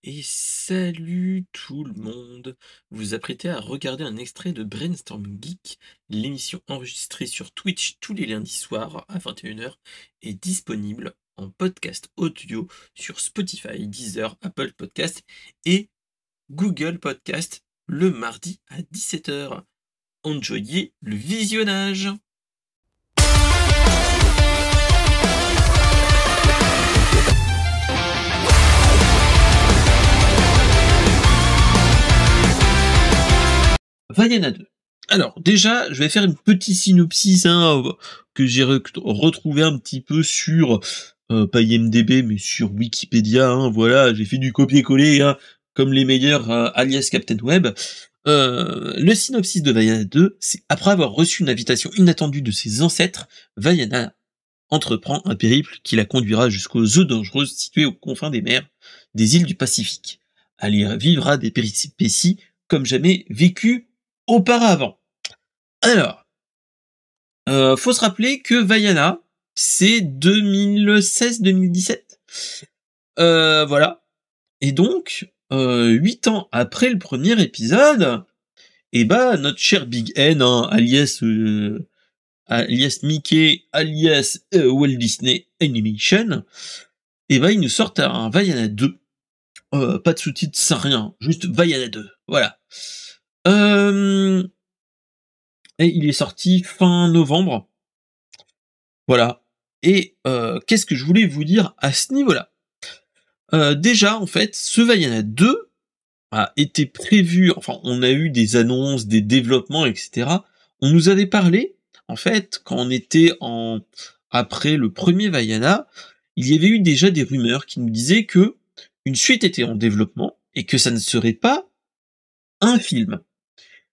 Et salut tout le monde! Vous vous apprêtez à regarder un extrait de Brainstorm Geek, l'émission enregistrée sur Twitch tous les lundis soirs à 21h est disponible en podcast audio sur Spotify, Deezer, Apple Podcast et Google Podcast le mardi à 17h. Enjoyez le visionnage! Vaiana 2. Alors déjà, je vais faire une petite synopsis que j'ai retrouvé un petit peu sur, pas IMDb, mais sur Wikipédia, voilà, j'ai fait du copier-coller, comme les meilleurs, alias Captain Web. Le synopsis de Vaiana 2, c'est après avoir reçu une invitation inattendue de ses ancêtres, Vaiana entreprend un périple qui la conduira jusqu'aux eaux dangereuses situées aux confins des mers des îles du Pacifique. Elle y vivra des péripéties comme jamais vécues auparavant. Alors, faut se rappeler que Vaiana, c'est 2016-2017. Voilà. Et donc, 8 ans après le premier épisode, et bah notre cher Big N, alias Mickey, alias Walt Disney Animation, et bah ils nous sortent un Vaiana 2. Pas de sous-titres, sans rien, juste Vaiana 2. Voilà. Et il est sorti fin novembre. Voilà. Et qu'est-ce que je voulais vous dire à ce niveau-là? Déjà, en fait, ce Vaiana 2 a été prévu, enfin, on a eu des annonces, des développements, etc. On nous avait parlé, en fait, quand on était après le premier Vaiana, il y avait eu déjà des rumeurs qui nous disaient que une suite était en développement et que ça ne serait pas un film.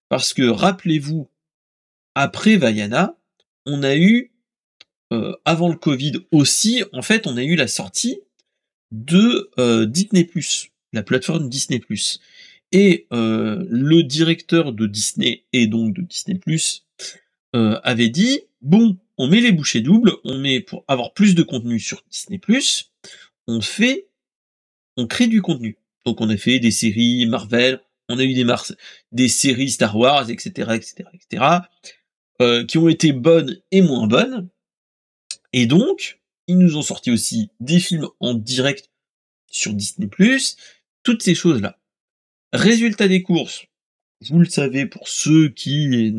Parce que, rappelez-vous, après Vaiana, on a eu, avant le Covid aussi, en fait, on a eu la sortie de Disney+, la plateforme Disney+. Et le directeur de Disney et donc de Disney+, avait dit bon, on met les bouchées doubles, on met pour avoir plus de contenu sur Disney+, on crée du contenu. Donc on a fait des séries Marvel, on a eu des séries Star Wars, etc., etc., etc., qui ont été bonnes et moins bonnes. Et donc, ils nous ont sorti aussi des films en direct sur Disney+, toutes ces choses-là. Résultat des courses, vous le savez pour ceux qui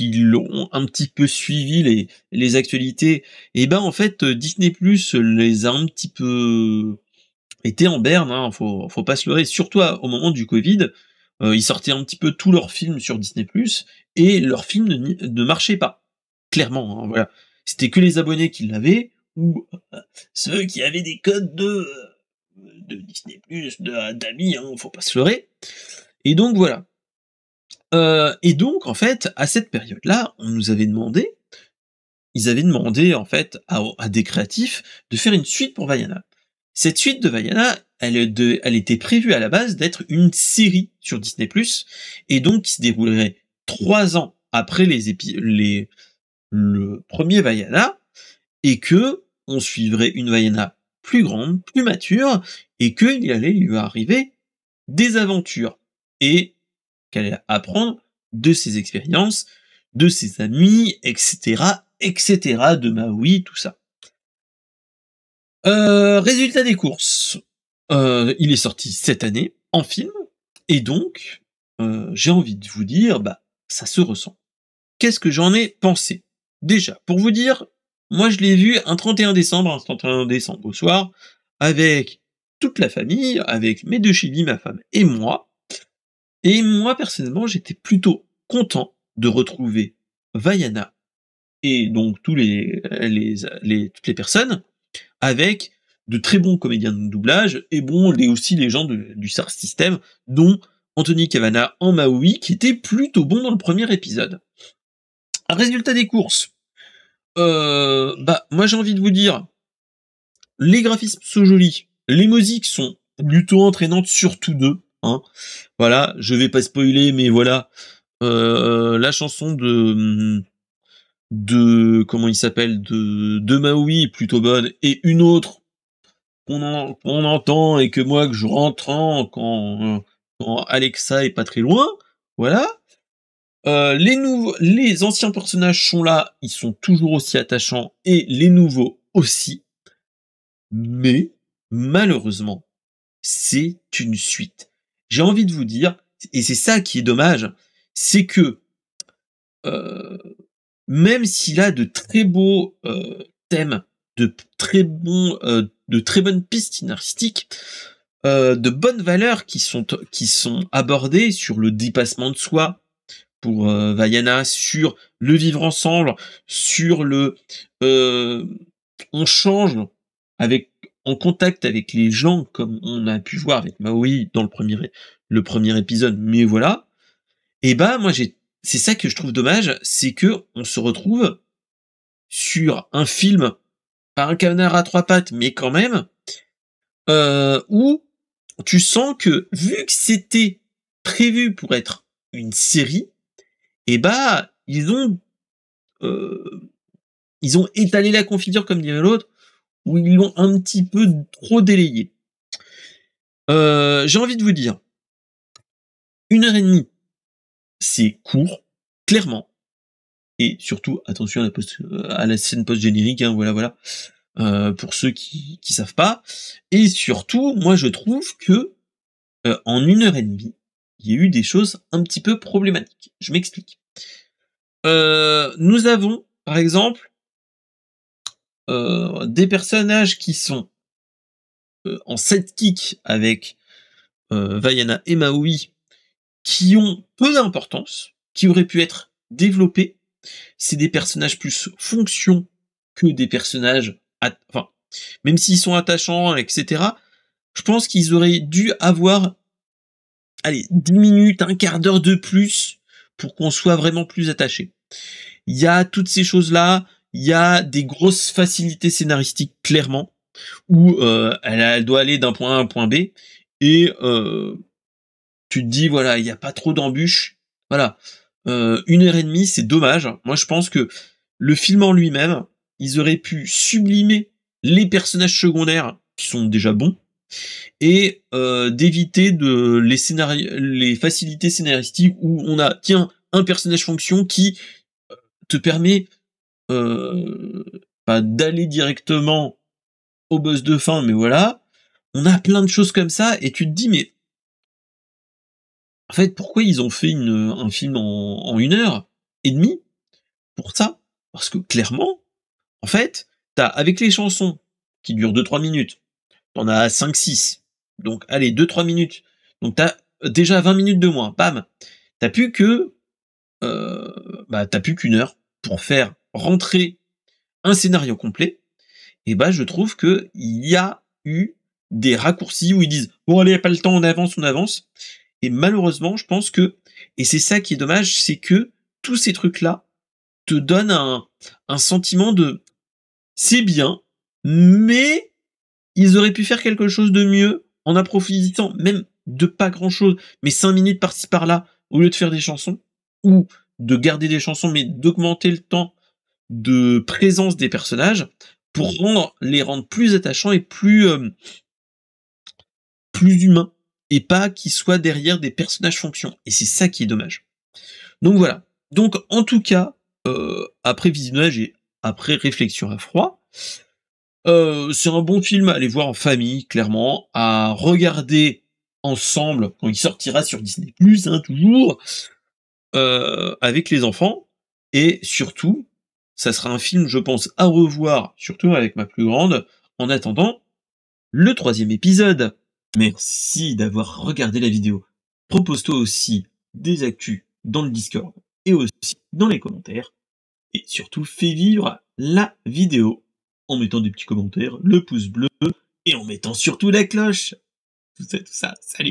l'ont un petit peu suivi les actualités, et ben en fait Disney+ les a un petit peu été en berne, faut pas se leurrer, surtout au moment du Covid, ils sortaient un petit peu tous leurs films sur Disney+ et leurs films ne marchaient pas. Clairement, voilà. C'était que les abonnés qui l'avaient, ou ceux qui avaient des codes de Disney+, d'amis, faut pas se leurrer. Et donc voilà. Et donc en fait, à cette période-là, ils avaient demandé en fait à des créatifs de faire une suite pour Vaiana. Cette suite de Vaiana, elle était prévue à la base d'être une série sur Disney+, et donc qui se déroulerait 3 ans après le premier Vaiana, et que on suivrait une Vaiana plus grande, plus mature, et qu'il allait lui arriver des aventures, et qu'elle allait apprendre de ses expériences, de ses amis, etc., etc., de Maui, tout ça. Résultat des courses. Il est sorti cette année, en film, et donc, j'ai envie de vous dire, ça se ressent. Qu'est-ce que j'en ai pensé? Déjà, pour vous dire, moi je l'ai vu un 31 décembre, au soir, avec toute la famille, avec mes deux chilis, ma femme et moi. Et moi, personnellement, j'étais plutôt content de retrouver Vaiana et donc toutes les personnes avec de très bons comédiens de doublage et aussi les gens du Star System, dont Anthony Cavana en Maui, qui était plutôt bon dans le premier épisode. Résultat des courses. Moi j'ai envie de vous dire, les graphismes sont jolis, les musiques sont plutôt entraînantes, surtout deux. Voilà, je vais pas spoiler, mais voilà, la chanson de comment il s'appelle, de Maui est plutôt bonne, et une autre qu'on entend et que moi que je rentre quand Alexa est pas très loin, voilà. Les anciens personnages sont là, ils sont toujours aussi attachants et les nouveaux aussi. Mais malheureusement, c'est une suite. J'ai envie de vous dire, et c'est ça qui est dommage, c'est que même s'il a de très beaux thèmes, de très bonnes pistes scénaristiques, de bonnes valeurs qui sont abordées sur le dépassement de soi pour Vaiana, sur le vivre ensemble, sur le on change en contact avec les gens comme on a pu voir avec Maui dans le premier épisode, mais voilà. Et bah moi c'est ça que je trouve dommage, c'est que on se retrouve sur un film, pas un canard à trois pattes, mais quand même, où tu sens que vu que c'était prévu pour être une série, et bah ils ont étalé la confiture comme dirait l'autre, où ils l'ont un petit peu trop délayé. J'ai envie de vous dire, 1h30, c'est court, clairement. Et surtout, attention à la scène post-générique, hein, voilà. Pour ceux qui savent pas. Et surtout, moi je trouve que en 1h30, il y a eu des choses un petit peu problématiques. Je m'explique. Nous avons, par exemple, des personnages qui sont en sidekick avec Vaiana et Maui, qui ont peu d'importance, qui auraient pu être développés. C'est des personnages plus fonction que des personnages, enfin, même s'ils sont attachants, etc. Je pense qu'ils auraient dû avoir, 10 minutes, un quart d'heure de plus pour qu'on soit vraiment plus attaché. Il y a toutes ces choses-là, il y a des grosses facilités scénaristiques, clairement, où elle doit aller d'un point A à un point B, et tu te dis, voilà, il n'y a pas trop d'embûches. Voilà. 1h30, c'est dommage. Moi, je pense que le film en lui-même, ils auraient pu sublimer les personnages secondaires, qui sont déjà bons, et d'éviter les facilités scénaristiques où on a, tiens, un personnage fonction qui te permet d'aller directement au boss de fin, mais voilà. On a plein de choses comme ça, et tu te dis, mais en fait, pourquoi ils ont fait un film en 1h30 pour ça? Parce que clairement, en fait, avec les chansons qui durent 2-3 minutes, t'en as 5-6. Donc, allez, 2-3 minutes. Donc, t'as déjà 20 minutes de moins. Bam! T'as plus qu'une heure pour faire rentrer un scénario complet. Et bah, je trouve que il y a eu des raccourcis où ils disent, bon, allez, y a pas le temps, on avance. Et malheureusement, je pense que, et c'est ça qui est dommage, c'est que tous ces trucs-là te donnent un sentiment de c'est bien, mais ils auraient pu faire quelque chose de mieux en approfondissant, même de pas grand-chose, mais 5 minutes par-ci par-là, au lieu de faire des chansons, ou de garder des chansons, mais d'augmenter le temps de présence des personnages pour les rendre plus attachants et plus humains, et pas qu'ils soient derrière des personnages fonctions. Et c'est ça qui est dommage. Donc voilà. Donc en tout cas, après visionnage et après réflexion à froid, c'est un bon film à aller voir en famille, clairement, à regarder ensemble quand il sortira sur Disney+, hein, toujours, avec les enfants, et surtout, ça sera un film, je pense, à revoir, surtout avec ma plus grande, en attendant le 3e épisode. Merci d'avoir regardé la vidéo. Propose-toi aussi des actus dans le Discord et aussi dans les commentaires. Et surtout, fais vivre la vidéo en mettant des petits commentaires, le pouce bleu et en mettant surtout la cloche. Tout ça. Salut!